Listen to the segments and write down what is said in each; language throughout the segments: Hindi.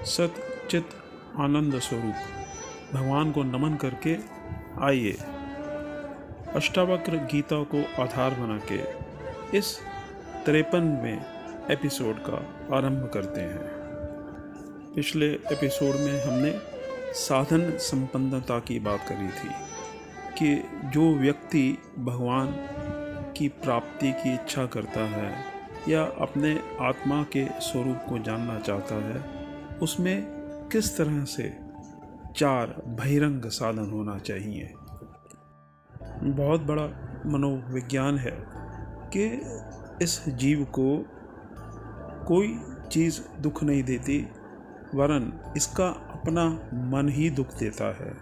सत चित आनंद स्वरूप भगवान को नमन करके आइए अष्टावक्र गीता को आधार बना के इस 53वें एपिसोड का आरंभ करते हैं। पिछले एपिसोड में हमने साधन संपन्नता की बात करी थी कि जो व्यक्ति भगवान की प्राप्ति की इच्छा करता है या अपने आत्मा के स्वरूप को जानना चाहता है, उसमें किस तरह से 4 बहिरंग साधन होना चाहिए। बहुत बड़ा मनोविज्ञान है कि इस जीव को कोई चीज़ दुख नहीं देती, वरन इसका अपना मन ही दुख देता है।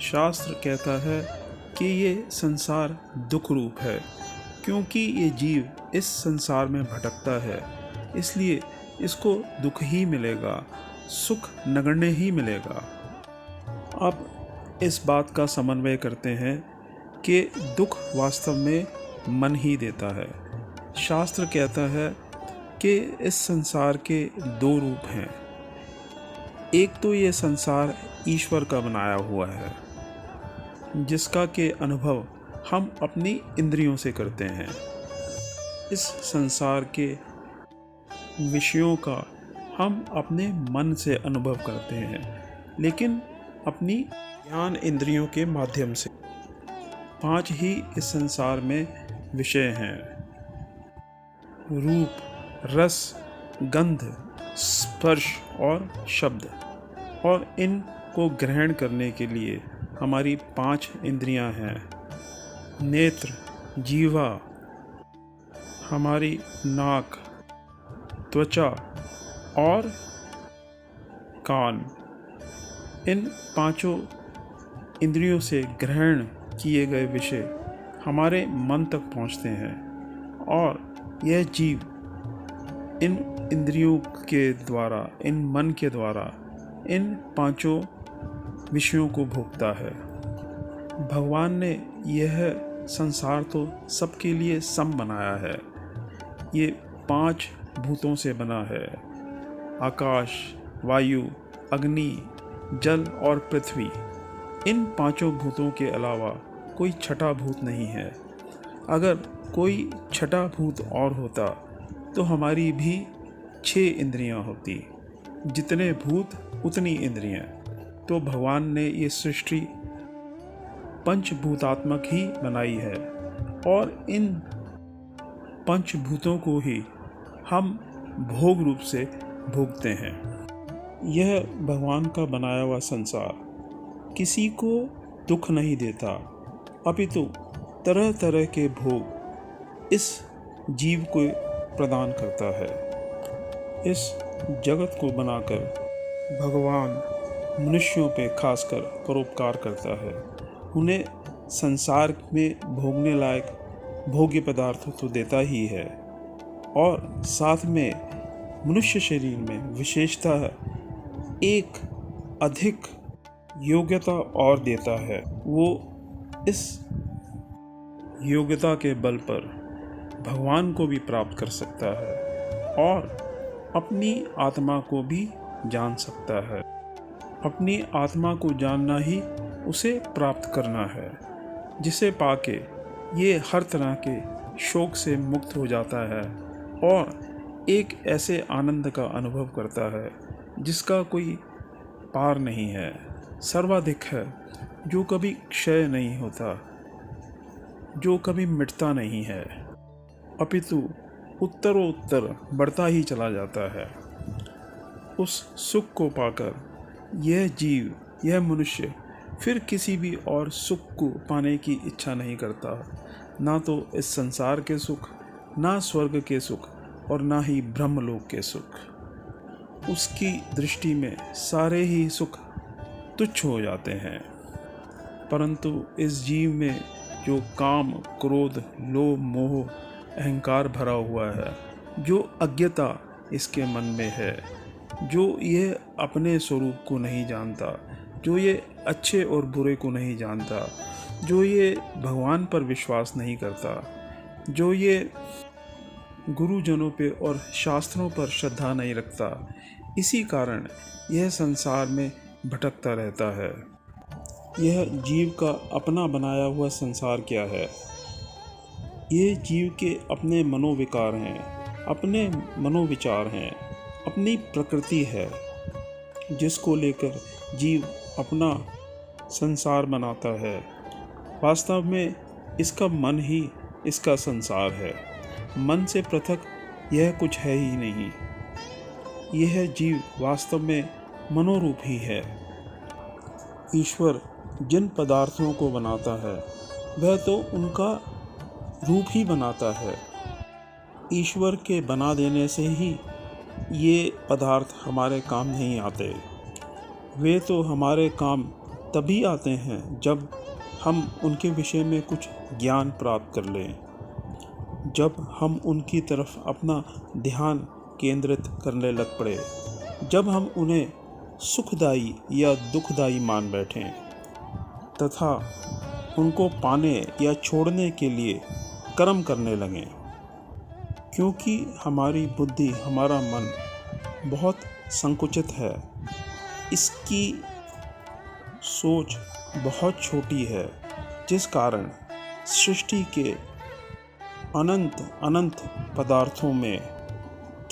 शास्त्र कहता है कि ये संसार दुख रूप है, क्योंकि ये जीव इस संसार में भटकता है, इसलिए इसको दुख ही मिलेगा, सुख नगण्य ही मिलेगा। अब इस बात का समन्वय करते हैं कि दुख वास्तव में मन ही देता है। शास्त्र कहता है कि इस संसार के 2 रूप हैं। एक तो ये संसार ईश्वर का बनाया हुआ है, जिसका के अनुभव हम अपनी इंद्रियों से करते हैं। इस संसार के विषयों का हम अपने मन से अनुभव करते हैं, लेकिन अपनी ज्ञान इंद्रियों के माध्यम से। 5 ही इस संसार में विषय हैं: रूप, रस, गंध, स्पर्श और शब्द। और इनको ग्रहण करने के लिए हमारी 5 इंद्रियां हैं: नेत्र, जीवा, हमारी नाक, त्वचा और कान। इन 5 इंद्रियों से ग्रहण किए गए विषय हमारे मन तक पहुंचते हैं और यह जीव इन इंद्रियों के द्वारा, इन मन के द्वारा इन 5 विषयों को भोगता है। भगवान ने यह संसार तो सबके लिए सम बनाया है। ये 5 भूतों से बना है: आकाश, वायु, अग्नि, जल और पृथ्वी। इन 5 भूतों के अलावा कोई छठा भूत नहीं है। अगर कोई छठा भूत और होता तो हमारी भी 6 इंद्रियां होती। जितने भूत उतनी इंद्रियां। तो भगवान ने ये सृष्टि पंचभूतात्मक ही बनाई है और इन पंचभूतों को ही हम भोग रूप से भोगते हैं। यह भगवान का बनाया हुआ संसार किसी को दुख नहीं देता, अपितु तरह तरह के भोग इस जीव को प्रदान करता है। इस जगत को बनाकर भगवान मनुष्यों पे खासकर परोपकार करता है। उन्हें संसार में भोगने लायक भोग्य पदार्थ तो देता ही है, और साथ में मनुष्य शरीर में विशेषतः एक अधिक योग्यता और देता है। वो इस योग्यता के बल पर भगवान को भी प्राप्त कर सकता है और अपनी आत्मा को भी जान सकता है। अपनी आत्मा को जानना ही उसे प्राप्त करना है, जिसे पाके ये हर तरह के शोक से मुक्त हो जाता है और एक ऐसे आनंद का अनुभव करता है जिसका कोई पार नहीं है, सर्वाधिक है, जो कभी क्षय नहीं होता, जो कभी मिटता नहीं है, अपितु उत्तरोत्तर बढ़ता ही चला जाता है। उस सुख को पाकर यह जीव, यह मनुष्य फिर किसी भी और सुख को पाने की इच्छा नहीं करता, ना तो इस संसार के सुख, ना स्वर्ग के सुख और ना ही ब्रह्मलोक के सुख। उसकी दृष्टि में सारे ही सुख तुच्छ हो जाते हैं। परंतु इस जीव में जो काम, क्रोध, लोभ, मोह, अहंकार भरा हुआ है, जो अज्ञता इसके मन में है, जो ये अपने स्वरूप को नहीं जानता, जो ये अच्छे और बुरे को नहीं जानता, जो ये भगवान पर विश्वास नहीं करता, जो ये गुरुजनों पे और शास्त्रों पर श्रद्धा नहीं रखता, इसी कारण यह संसार में भटकता रहता है। यह जीव का अपना बनाया हुआ संसार क्या है? ये जीव के अपने मनोविकार हैं, अपने मनोविचार हैं, अपनी प्रकृति है, जिसको लेकर जीव अपना संसार बनाता है। वास्तव में इसका मन ही इसका संसार है। मन से पृथक यह कुछ है ही नहीं। यह जीव वास्तव में मनोरूप ही है। ईश्वर जिन पदार्थों को बनाता है वह तो उनका रूप ही बनाता है। ईश्वर के बना देने से ही ये पदार्थ हमारे काम नहीं आते। वे तो हमारे काम तभी आते हैं जब हम उनके विषय में कुछ ज्ञान प्राप्त कर लें, जब हम उनकी तरफ अपना ध्यान केंद्रित करने लग पड़े, जब हम उन्हें सुखदायी या दुखदायी मान बैठें तथा उनको पाने या छोड़ने के लिए कर्म करने लगें। क्योंकि हमारी बुद्धि, हमारा मन बहुत संकुचित है, इसकी सोच बहुत छोटी है, जिस कारण सृष्टि के अनंत पदार्थों में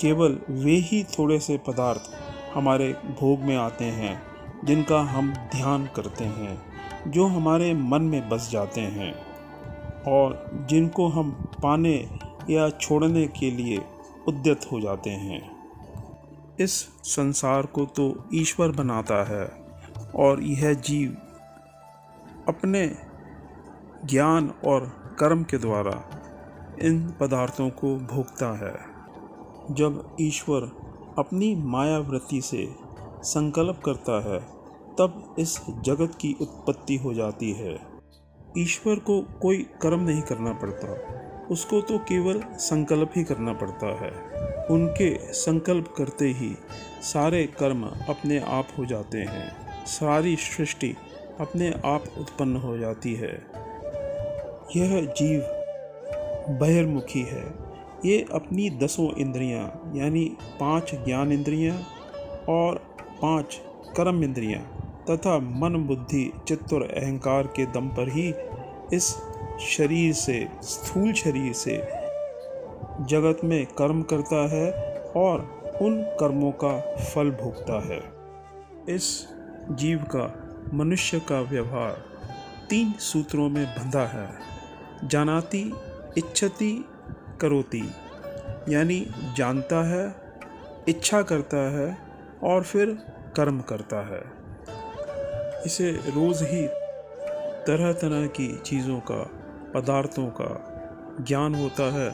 केवल वे ही थोड़े से पदार्थ हमारे भोग में आते हैं जिनका हम ध्यान करते हैं, जो हमारे मन में बस जाते हैं और जिनको हम पाने या छोड़ने के लिए उद्यत हो जाते हैं। इस संसार को तो ईश्वर बनाता है और यह जीव अपने ज्ञान और कर्म के द्वारा इन पदार्थों को भोगता है। जब ईश्वर अपनी मायावृत्ति से संकल्प करता है तब इस जगत की उत्पत्ति हो जाती है। ईश्वर को कोई कर्म नहीं करना पड़ता, उसको तो केवल संकल्प ही करना पड़ता है। उनके संकल्प करते ही सारे कर्म अपने आप हो जाते हैं, सारी सृष्टि अपने आप उत्पन्न हो जाती है। यह जीव बहिर्मुखी है। ये अपनी 10 इंद्रियां यानी 5 ज्ञान इंद्रियां और 5 कर्म इंद्रियां तथा मन, बुद्धि, चित्त और अहंकार के दम पर ही इस शरीर से, स्थूल शरीर से जगत में कर्म करता है और उन कर्मों का फल भोगता है। इस जीव का, मनुष्य का व्यवहार 3 सूत्रों में बंधा है। जानाति, इच्छति, करोति, यानी जानता है, इच्छा करता है और फिर कर्म करता है। इसे रोज़ ही तरह तरह की चीज़ों का, पदार्थों का ज्ञान होता है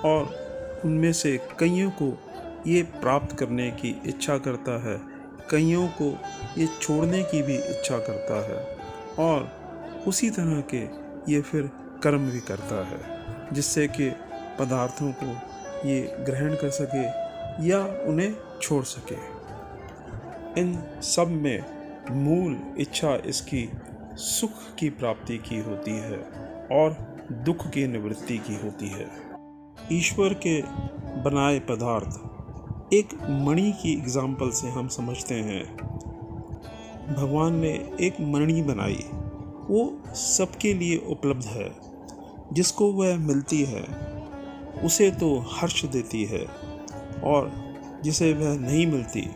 और उनमें से कईयों को ये प्राप्त करने की इच्छा करता है, कईयों को ये छोड़ने की भी इच्छा करता है और उसी तरह के ये फिर कर्म भी करता है, जिससे कि पदार्थों को ये ग्रहण कर सके या उन्हें छोड़ सके। इन सब में मूल इच्छा इसकी सुख की प्राप्ति की होती है और दुख की निवृत्ति की होती है। ईश्वर के बनाए पदार्थ एक मणि की एग्जाम्पल से हम समझते हैं। भगवान ने एक मणि बनाई, वो सबके लिए उपलब्ध है। जिसको वह मिलती है उसे तो हर्ष देती है और जिसे वह नहीं मिलती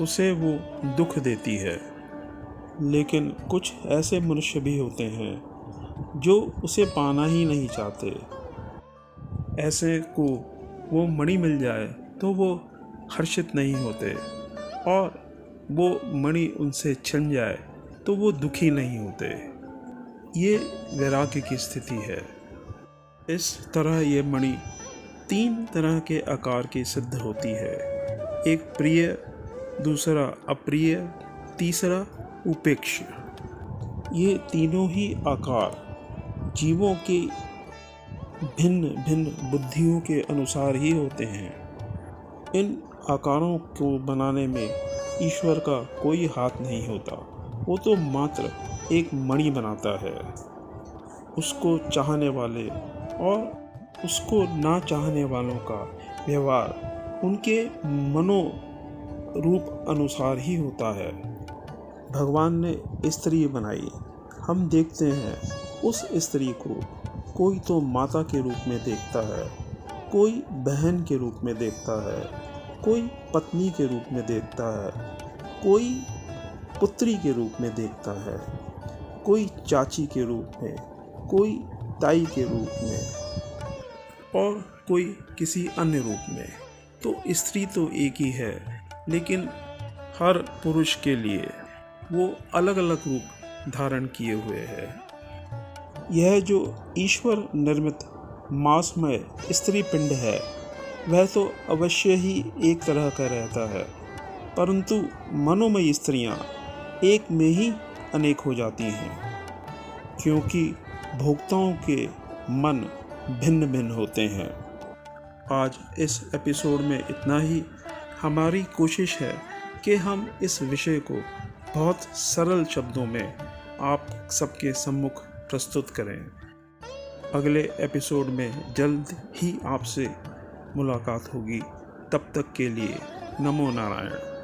उसे वो दुख देती है। लेकिन कुछ ऐसे मनुष्य भी होते हैं जो उसे पाना ही नहीं चाहते। ऐसे को वो मणि मिल जाए तो वो हर्षित नहीं होते और वो मणि उनसे छिन जाए तो वो दुखी नहीं होते। ये वैराग्य की स्थिति है। इस तरह ये मणि 3 तरह के आकार की सिद्ध होती है। एक प्रिय, दूसरा अप्रिय, तीसरा उपेक्ष। ये तीनों ही आकार जीवों की भिन्न भिन्न बुद्धियों के अनुसार ही होते हैं। इन आकारों को बनाने में ईश्वर का कोई हाथ नहीं होता। वो तो मात्र एक मणि बनाता है। उसको चाहने वाले और उसको ना चाहने वालों का व्यवहार उनके रूप अनुसार ही होता है। भगवान ने स्त्री बनाई, हम देखते हैं उस स्त्री को कोई तो माता के रूप में देखता है, कोई बहन के रूप में देखता है, कोई पत्नी के रूप में देखता है, कोई पुत्री के रूप में देखता है, कोई चाची के रूप में, कोई ताई के रूप में और कोई किसी अन्य रूप में। तो स्त्री तो एक ही है, लेकिन हर पुरुष के लिए वो अलग अलग रूप धारण किए हुए है। यह जो ईश्वर निर्मित मांसमय स्त्री पिंड है वह तो अवश्य ही एक तरह का रहता है, परंतु मनोमयी स्त्रियां एक में ही अनेक हो जाती हैं, क्योंकि भोक्ताओं के मन भिन्न भिन्न होते हैं। आज इस एपिसोड में इतना ही। हमारी कोशिश है कि हम इस विषय को बहुत सरल शब्दों में आप सबके सम्मुख प्रस्तुत करें। अगले एपिसोड में जल्द ही आपसे मुलाकात होगी। तब तक के लिए नमो नारायण।